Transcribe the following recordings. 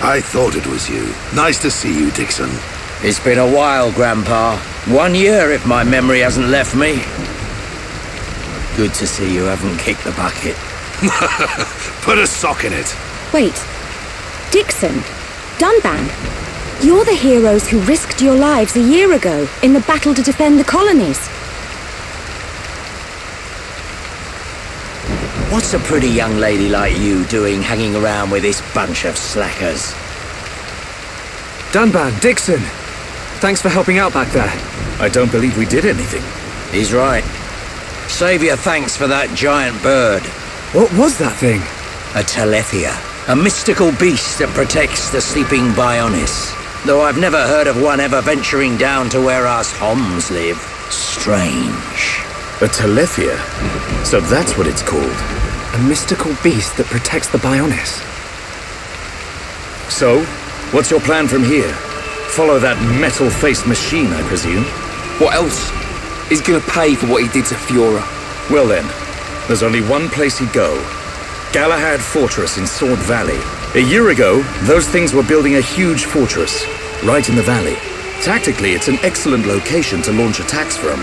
I thought it was you. Nice to see you, Dixon. It's been a while, Grandpa. 1 year, if my memory hasn't left me. Good to see you haven't kicked the bucket. Put a sock in it. Wait. Dixon. Dunban. You're the heroes who risked your lives a year ago in the battle to defend the colonies. What's a pretty young lady like you doing hanging around with this bunch of slackers? Dunban, Dixon! Thanks for helping out back there. I don't believe we did anything. He's right. Save your thanks for that giant bird. What was that thing? A Telethia. A mystical beast that protects the sleeping Bionis. Though I've never heard of one ever venturing down to where us Homs live. Strange. A Telethia? So that's what it's called. A mystical beast that protects the Bionis. So, what's your plan from here? Follow that metal-faced machine, I presume? What else? He's gonna pay for what he did to Fiora. Well then, there's only one place he'd go. Galahad Fortress in Sword Valley. A year ago, those things were building a huge fortress, right in the valley. Tactically, it's an excellent location to launch attacks from.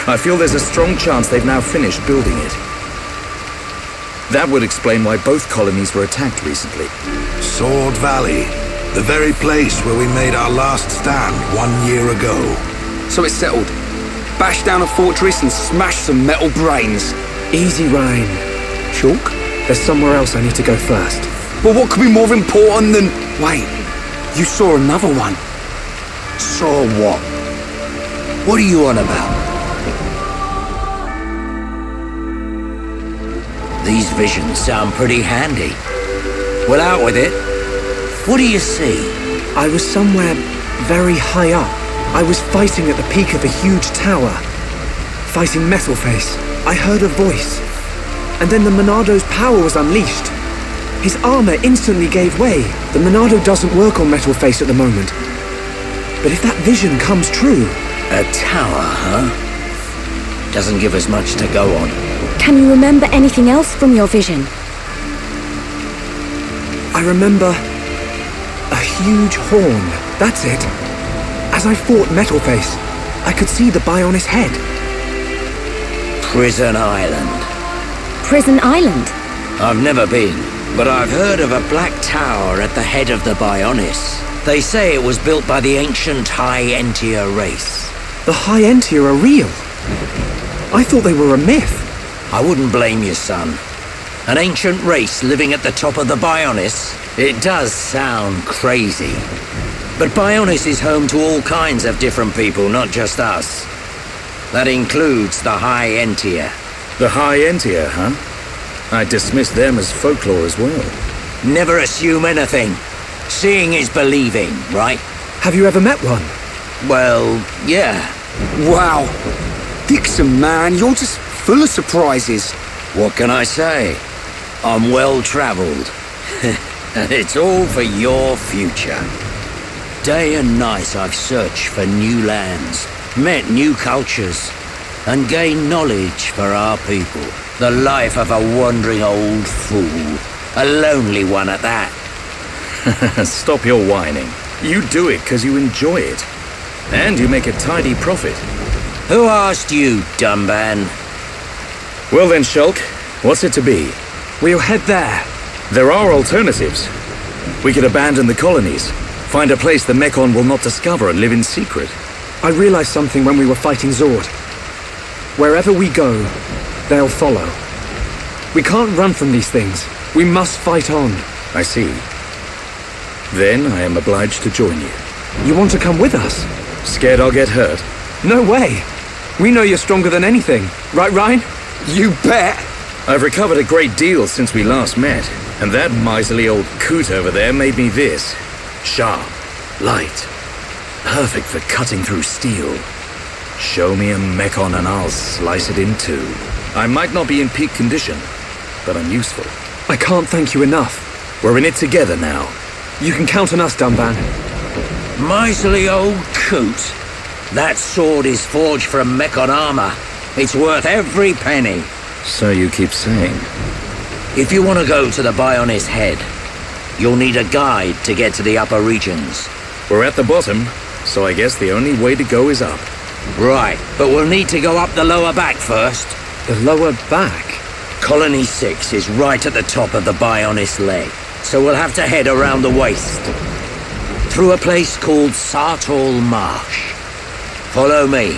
I feel there's a strong chance they've now finished building it. That would explain why both colonies were attacked recently. Sword Valley. The very place where we made our last stand 1 year ago. So it's settled. Bash down a fortress and smash some metal brains. Easy, Ryan. Chalk? There's somewhere else I need to go first. Well, what could be more important than... Wait, you saw another one. Saw what? What are you on about? These visions sound pretty handy. Well, out with it. What do you see? I was somewhere very high up. I was fighting at the peak of a huge tower. Fighting Metalface. I heard a voice. And then the Monado's power was unleashed. His armor instantly gave way. The Monado doesn't work on Metalface at the moment. But if that vision comes true... A tower, huh? Doesn't give us much to go on. Can you remember anything else from your vision? I remember... a huge horn. That's it. As I fought Metalface, I could see the Bionis head. Prison Island. Prison Island? I've never been, but I've heard of a black tower at the head of the Bionis. They say it was built by the ancient High Entia race. The High Entia are real? I thought they were a myth. I wouldn't blame you, son. An ancient race living at the top of the Bionis? It does sound crazy. But Bionis is home to all kinds of different people, not just us. That includes the High Entia. The High Entia, huh? I dismiss them as folklore as well. Never assume anything. Seeing is believing, right? Have you ever met one? Well, yeah. Wow. Dixon, man, you're just full of surprises. What can I say? I'm well-traveled. And it's all for your future. Day and night I've searched for new lands, met new cultures, and gained knowledge for our people. The life of a wandering old fool. A lonely one at that. Stop your whining. You do it because you enjoy it. And you make a tidy profit. Who asked you, Dunban? Well then, Shulk, what's it to be? We'll head there. There are alternatives. We could abandon the colonies, find a place the Mekon will not discover and live in secret. I realized something when we were fighting Zord. Wherever we go, they'll follow. We can't run from these things. We must fight on. I see. Then I am obliged to join you. You want to come with us? Scared I'll get hurt? No way. We know you're stronger than anything. Right, Ryan? You bet. I've recovered a great deal since we last met. And that miserly old coot over there made me this. Sharp. Light. Perfect for cutting through steel. Show me a Mekon and I'll slice it in two. I might not be in peak condition, but I'm useful. I can't thank you enough. We're in it together now. You can count on us, Dunban. Miserly old coot. That sword is forged from Mekon armor. It's worth every penny. So you keep saying. If you want to go to the Bionis head, You'll need a guide to get to the upper regions. We're at the bottom, so I guess the only way to go is up. Right, but we'll need to go up the lower back first. The lower back? Colony 6 is right at the top of the Bionis leg, so we'll have to head around the waist. Through a place called Satorl Marsh. Follow me.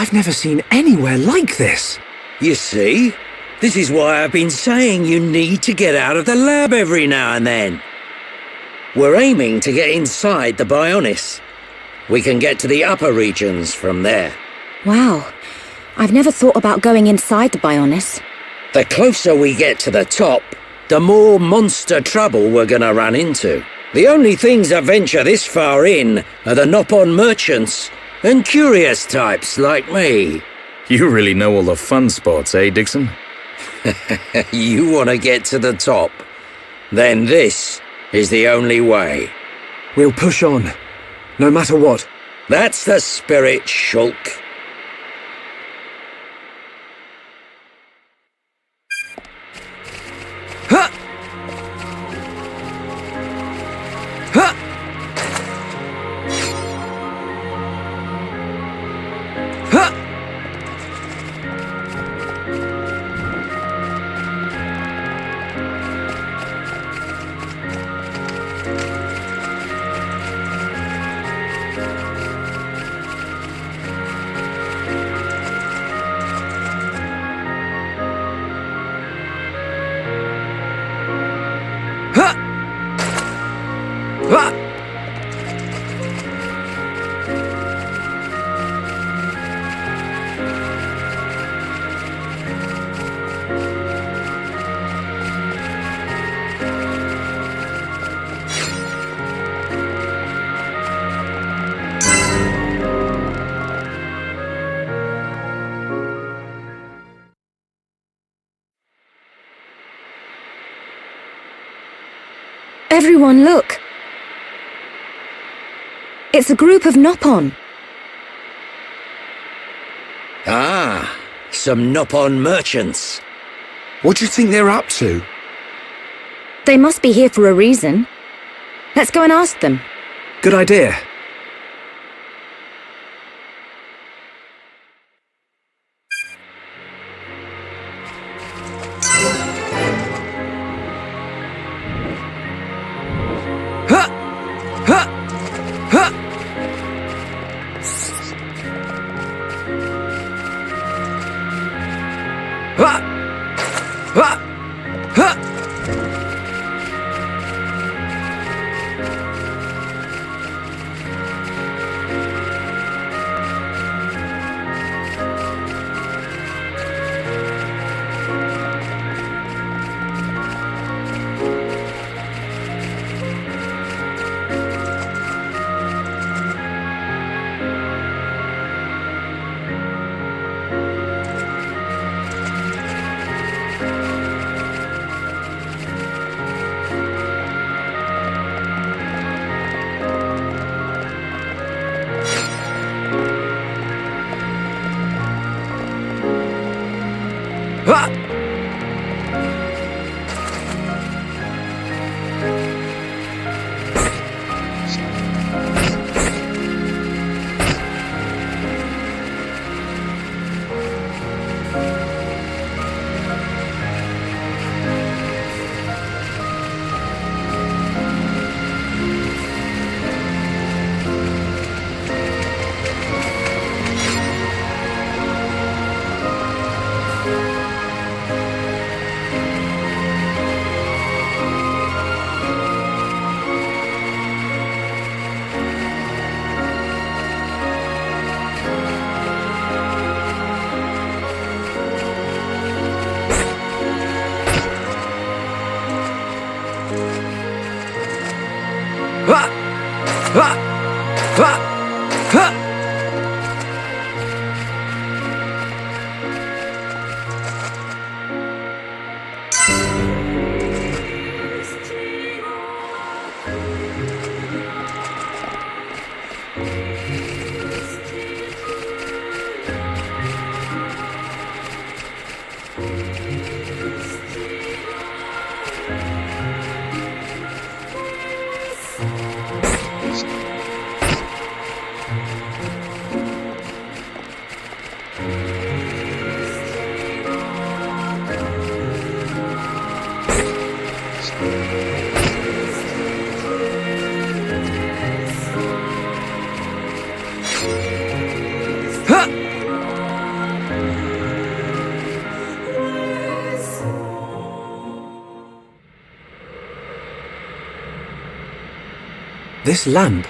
I've never seen anywhere like this. You see? This is why I've been saying you need to get out of the lab every now and then. We're aiming to get inside the Bionis. We can get to the upper regions from there. Wow. I've never thought about going inside the Bionis. The closer we get to the top, the more monster trouble we're gonna run into. The only things that venture this far in are the Nopon merchants and curious types like me. You really know all the fun spots, eh, Dixon? You want to get to the top? Then this is the only way. We'll push on, no matter what. That's the spirit, Shulk. Everyone, look. It's a group of Nopon. Ah, some Nopon merchants. What do you think they're up to? They must be here for a reason. Let's go and ask them. Good idea. This lamp,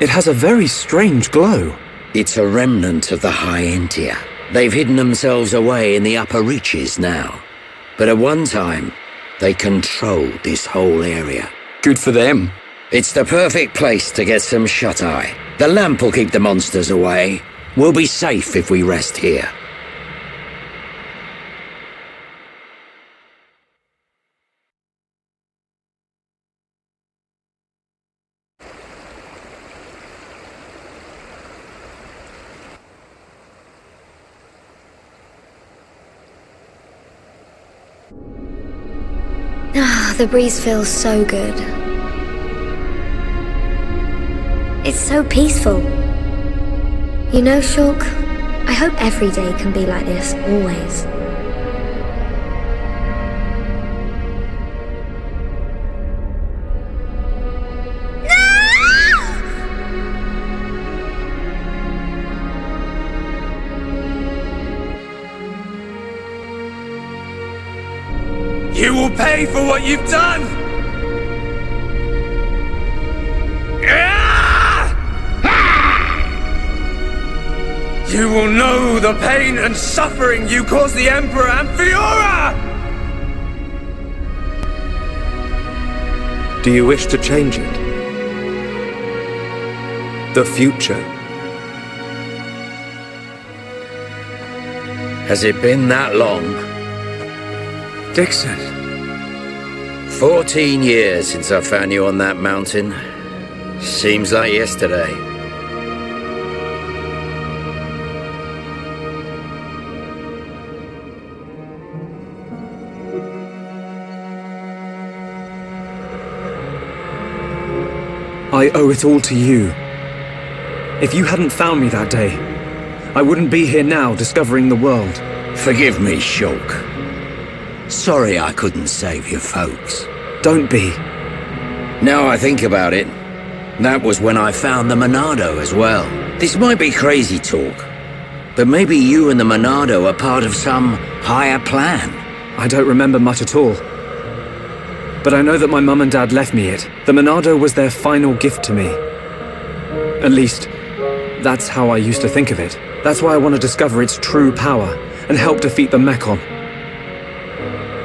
it has a very strange glow. It's a remnant of the High Entia. They've hidden themselves away in the upper reaches now. But at one time, they controlled this whole area. Good for them. It's the perfect place to get some shut-eye. The lamp will keep the monsters away. We'll be safe if we rest here. The breeze feels so good. It's so peaceful. You know, Shulk, I hope every day can be like this, always. You will pay for what you've done! You will know the pain and suffering you caused the Emperor and Fiora! Do you wish to change it? The future? Has it been that long? Dixon. 14 years since I found you on that mountain. Seems like yesterday. I owe it all to you. If you hadn't found me that day, I wouldn't be here now discovering the world. Forgive me, Shulk. Sorry I couldn't save your folks. Don't be. Now I think about it, that was when I found the Monado as well. This might be crazy talk, but maybe you and the Monado are part of some higher plan. I don't remember much at all. But I know that my mum and dad left me it. The Monado was their final gift to me. At least, that's how I used to think of it. That's why I want to discover its true power and help defeat the Mechon.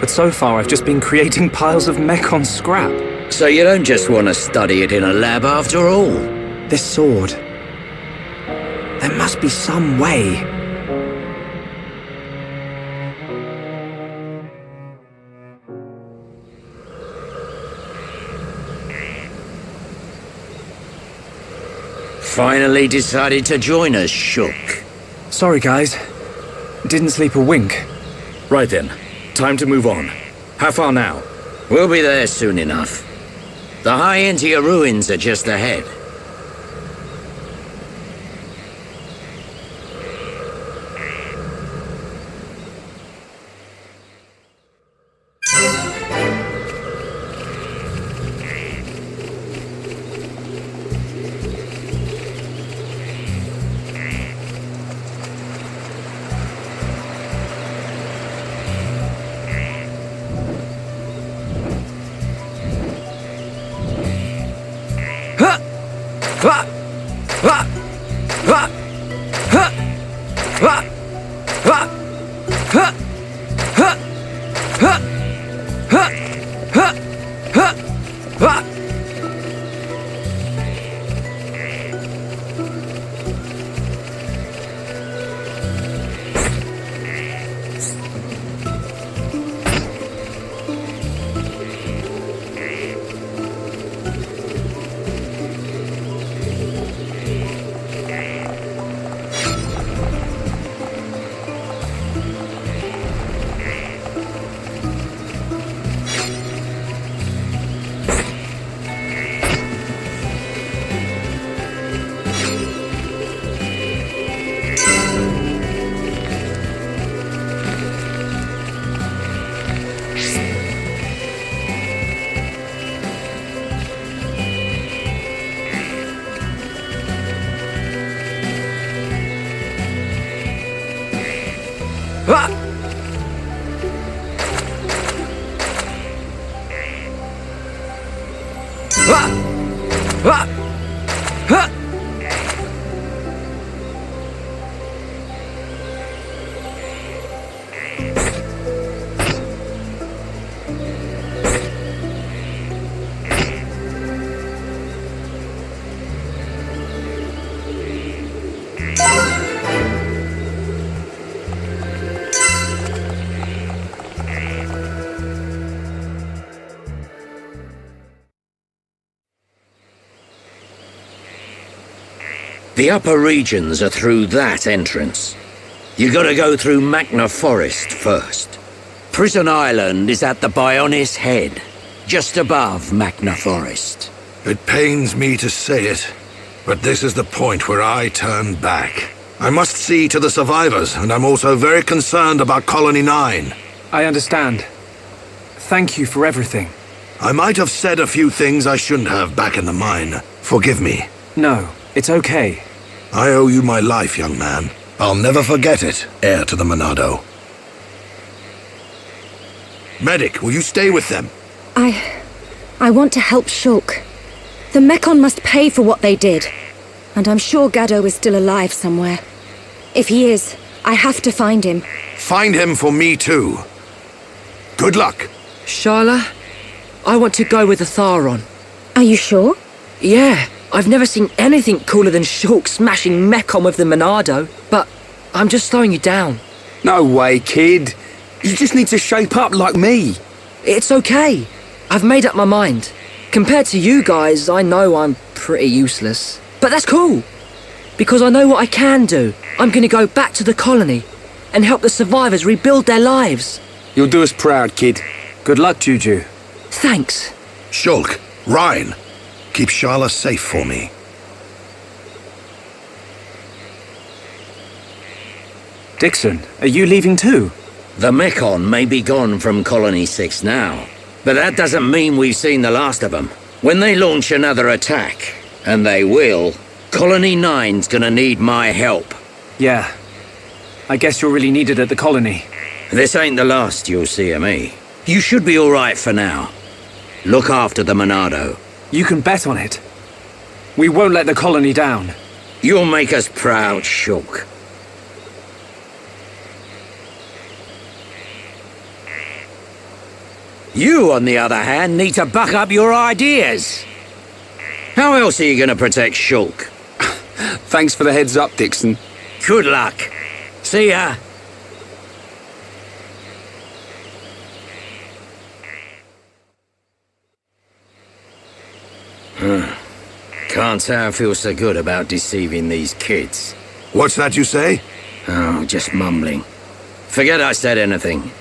But so far I've just been creating piles of Mechon scrap. So you don't just want to study it in a lab after all? This sword... there must be some way. Finally decided to join us, Shulk. Sorry, guys. Didn't sleep a wink. Right then. Time to move on. How far now? We'll be there soon enough. The High Entia ruins are just ahead. The upper regions are through that entrance. You gotta go through Magna Forest first. Prison Island is at the Bionis head, just above Magna Forest. It pains me to say it, but this is the point where I turn back. I must see to the survivors, and I'm also very concerned about Colony 9. I understand. Thank you for everything. I might have said a few things I shouldn't have back in the mine. Forgive me. No, it's okay. I owe you my life, young man. I'll never forget it, heir to the Monado. Medic, will you stay with them? I want to help Shulk. The Mekon must pay for what they did. And I'm sure Gaddo is still alive somewhere. If he is, I have to find him. Find him for me too. Good luck. Sharla, I want to go with the Tharon. Are you sure? Yeah, I've never seen anything cooler than Shulk smashing Mekon with the Monado, but I'm just slowing you down. No way, kid. You just need to shape up like me. It's okay. I've made up my mind. Compared to you guys, I know I'm pretty useless. But that's cool, because I know what I can do. I'm gonna go back to the colony and help the survivors rebuild their lives. You'll do us proud, kid. Good luck, Juju. Thanks. Shulk, Ryan, keep Sharla safe for me. Dixon, are you leaving too? The Mekon may be gone from Colony 6 now, but that doesn't mean we've seen the last of them. When they launch another attack, and they will, Colony 9's gonna need my help. Yeah. I guess you're really needed at the colony. This ain't the last you'll see of me. You should be alright for now. Look after the Monado. You can bet on it. We won't let the colony down. You'll make us proud, Shulk. You, on the other hand, need to buck up your ideas. How else are you gonna protect Shulk? Thanks for the heads up, Dixon. Good luck. See ya. Can't say I feel so good about deceiving these kids. What's that you say? Oh, just mumbling. Forget I said anything.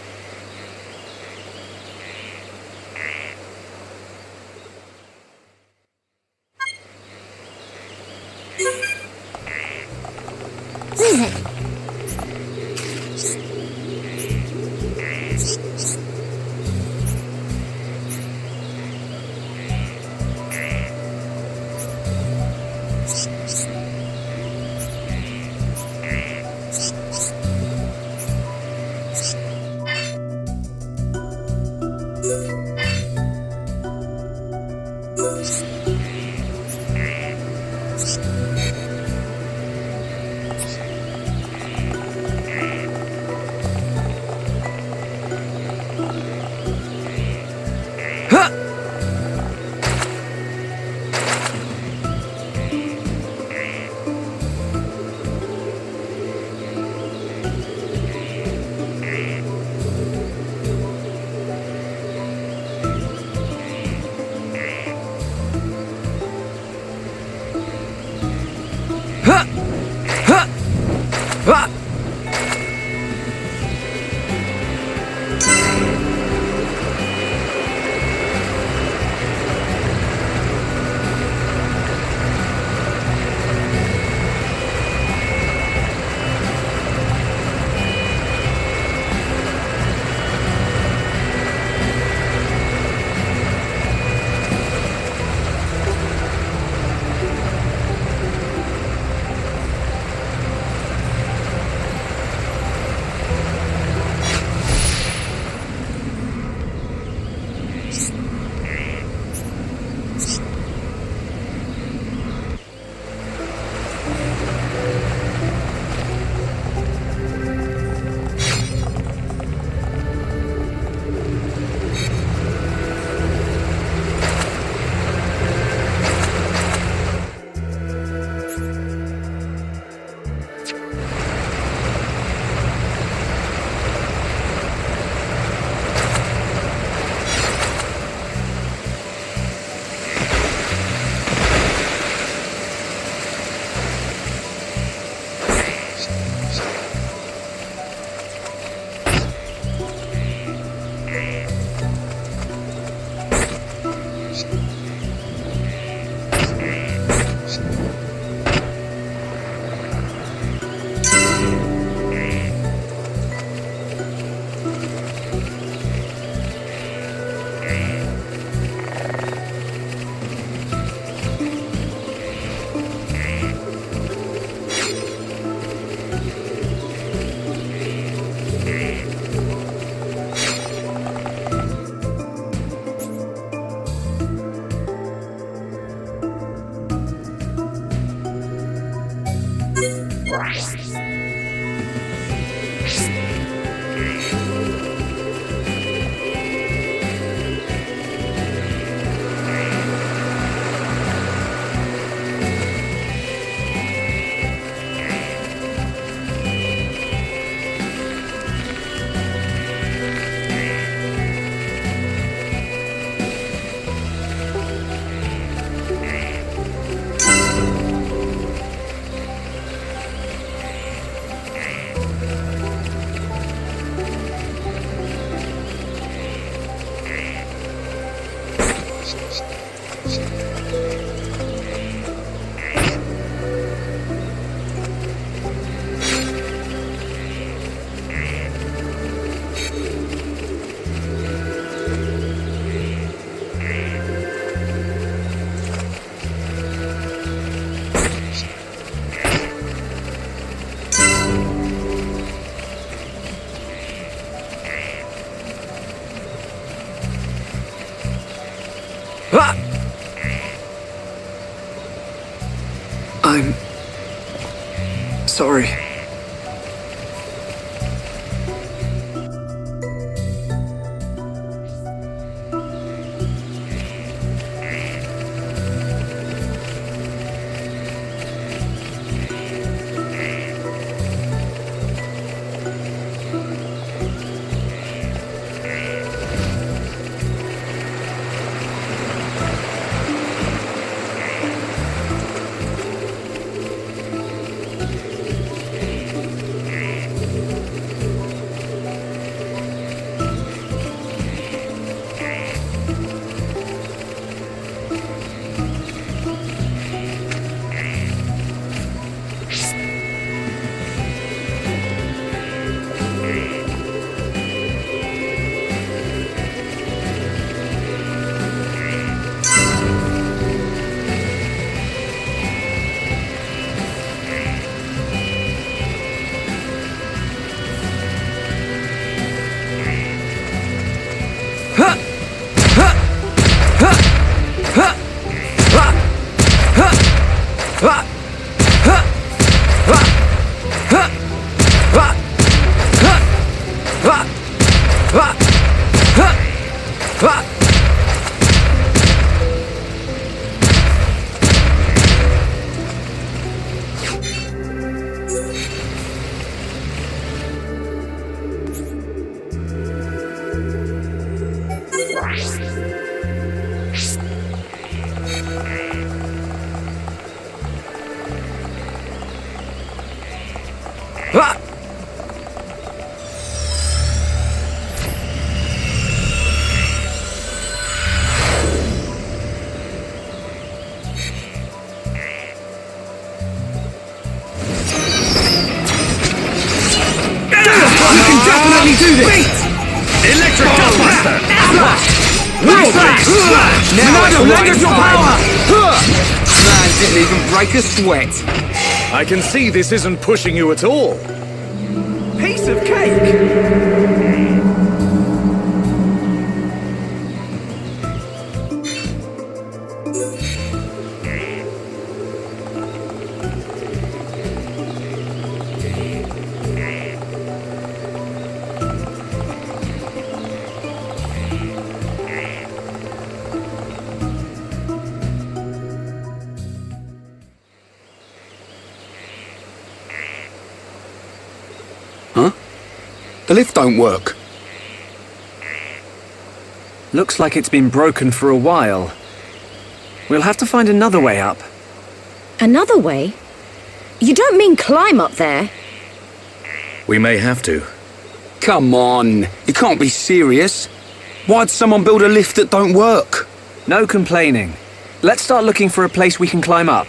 sorry. Do this! Electric Gunbuster! Now lend us your power! Man didn't even break a sweat. I can see this isn't pushing you at all. Piece of cake! The lift don't work. Looks like it's been broken for a while. We'll have to find another way up. Another way? You don't mean climb up there? We may have to. Come on, you can't be serious. Why'd someone build a lift that don't work? No complaining. Let's start looking for a place we can climb up.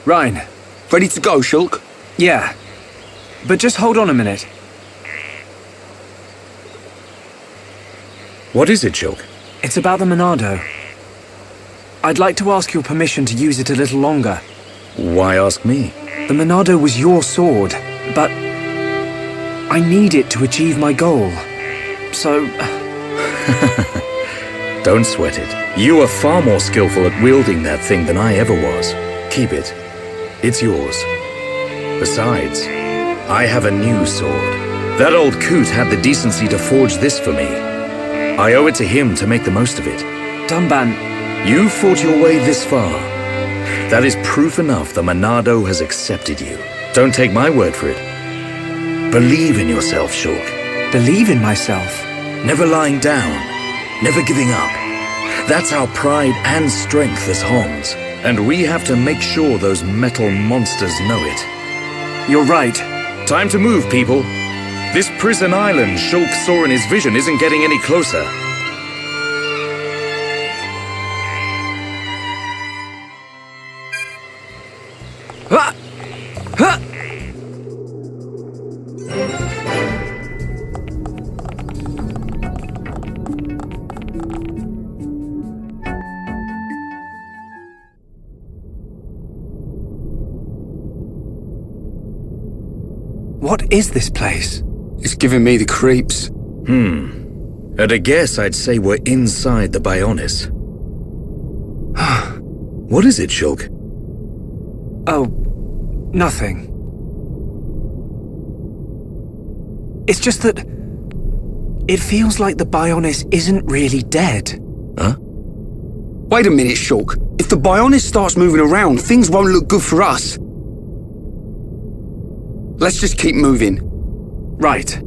Ryan. Ready to go, Shulk? Yeah. But just hold on a minute. What is it, Shulk? It's about the Monado. I'd like to ask your permission to use it a little longer. Why ask me? The Monado was your sword, but I need it to achieve my goal. So... Don't sweat it. You are far more skillful at wielding that thing than I ever was. Keep it. It's yours. Besides, I have a new sword. That old coot had the decency to forge this for me. I owe it to him to make the most of it. Dunban... You fought your way this far. That is proof enough the Monado has accepted you. Don't take my word for it. Believe in yourself, Shulk. Believe in myself? Never lying down. Never giving up. That's our pride and strength as Homs. And we have to make sure those metal monsters know it. You're right. Time to move, people. This prison island Shulk saw in his vision isn't getting any closer. What is this place? It's giving me the creeps. At a guess, I'd say we're inside the Bionis. What is it, Shulk? Oh, nothing. It's just that... it feels like the Bionis isn't really dead. Huh? Wait a minute, Shulk. If the Bionis starts moving around, things won't look good for us. Let's just keep moving. Right.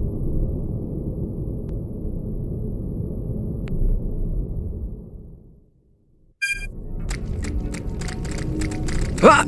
Ah!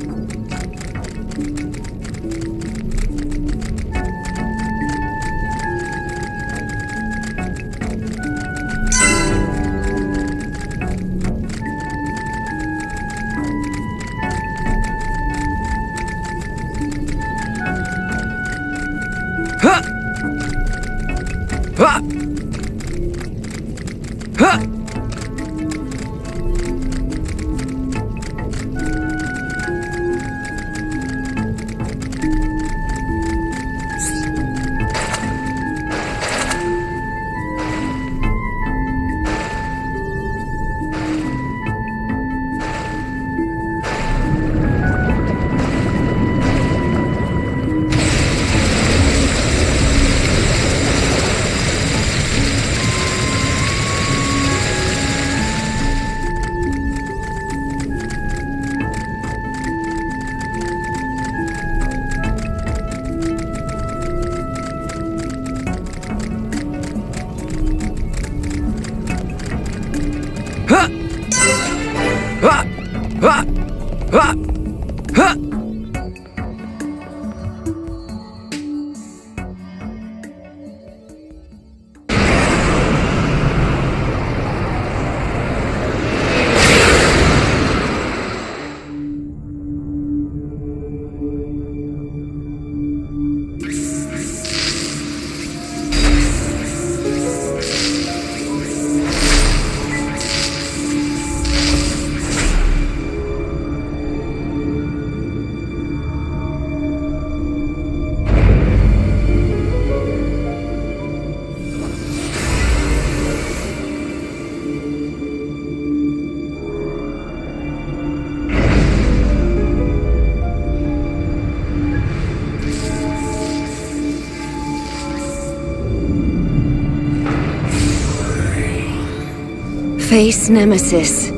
Face Nemesis.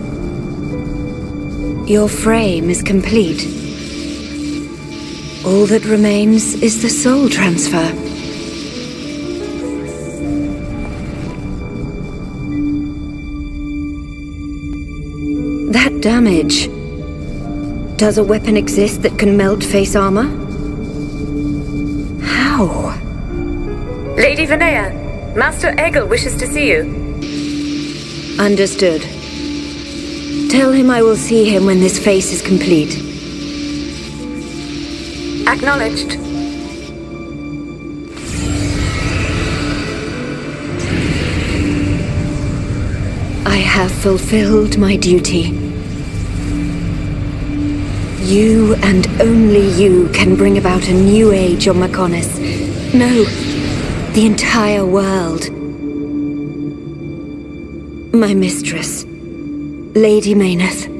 Your frame is complete. All that remains is the soul transfer. That damage. Does a weapon exist that can melt face armor? How? Lady Vinaya, Master Egil wishes to see you. Understood. Tell him I will see him when this face is complete. Acknowledged. I have fulfilled my duty. You and only you can bring about a new age on Mechonis. No, the entire world. My mistress, Lady Mayneth.